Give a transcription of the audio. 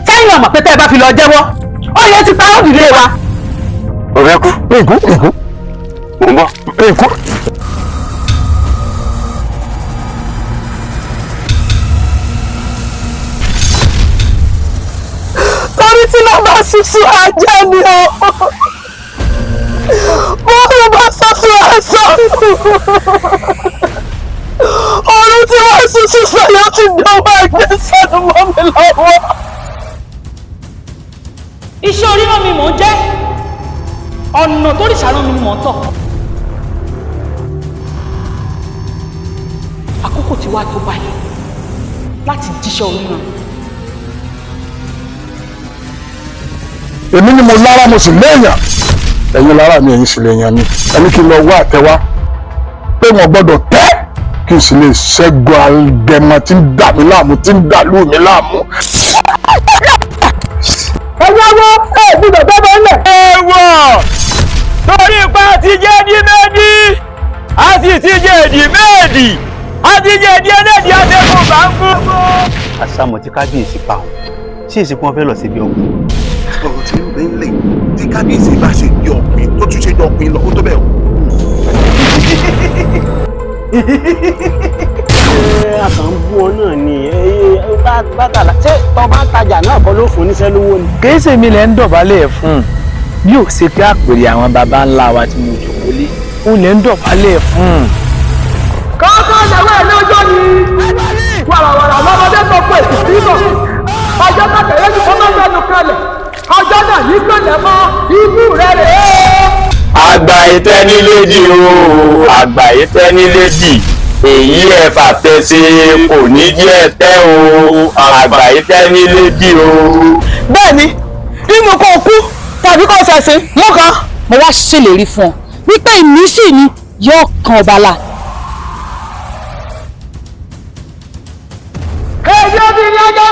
sẹ́yìn ọmọ pé tẹ́ ẹ bá fi lọ jẹ́wọ́ ó yẹ ti parọ́ ìdílé wa. ọ̀rẹ́ kú. èkó mò ń bọ̀. èkó. torí tí ló bá ṣuṣu ajá ni o wọ́n bá ṣuṣu aṣọ ọ̀run tí wọ́n ṣuṣu sọ̀yọ́ ti dánwó ẹgbẹ́ sẹ́nu mọ́ mi lọ́wọ́. iṣẹ́ oríran mi mò ń jẹ́ ọ̀nà tó rìṣàrán mi mò ń tọ̀. àkókò tí wàá tó báyìí láti jíṣẹ́ oríran. èmi ni mo lára mo sì léèyàn ẹ̀yin lára mi ẹ̀yin sì léèyàn mi ẹni kí n lọ wá àtẹwá pé wọn gbọ́dọ̀ tẹ́ kí n sì lè ṣẹ́gun àgẹmọ tí ń dà mí láàmú tí ń dàlú mi láàmú. ẹ̀yáwó gbọ́dọ̀ bẹ́ẹ̀ lẹ̀. ẹ̀wọ̀ torí ipa ti jẹ́ di méjì a sì ti jẹ́ di méjì a ti jẹ́ di ẹlẹ́dì adẹ́kùn bá ń kú. àṣàmọ̀ tí kábíyèsí pa ọ́ sí ìsìnkú wọn fẹ́ lọ síbi ọkùnrin. ọ̀rọ̀ tí ń bẹ ń lè tí kábíyèsí bá ṣe yọ ọ̀pìn tó tún ṣe yọ ọ̀pìn lọ kó tó bẹ́ẹ̀ o. àkàn bú ọ náà ni bàtàlà ṣé tọba tajà náà kọ́ ló fún oníṣẹ́ lówó ni. kìí ṣe mi lẹ ń dọ̀bálẹ̀ fún bí ò ṣe pé àpèrè àwọn baba ńlá wa tí mo jòkó lé ó lẹ ń dọ̀bálẹ̀ fún. kọ́kọ́ ìyàwó ẹ̀ lọ́jọ́ ni wàràwàrà lọ́mọdé tó pè síbọ̀ ọjọ́ kàtẹ́yẹ́ ti fọ́n mẹ́ta ló kalẹ̀ ọjọ́ náà yí pẹ̀lẹ́ mọ́ ikú rẹ̀ rèé. àgbà ìtẹ́nilédì o àgbà ìtẹ́nilédì èyí ẹ̀fà tẹ̀sí kò ní jẹ́ tẹ́ o àgbà ìtẹ́nilédì o. bẹ́ẹ̀ni nínú kó kú tàbí kó ṣẹ̀sìn lọ́kàn mo wá ṣèlérí fún ọ wípé ìmísí ni yóò kan ọba la. èyí obìnrin ọjọ́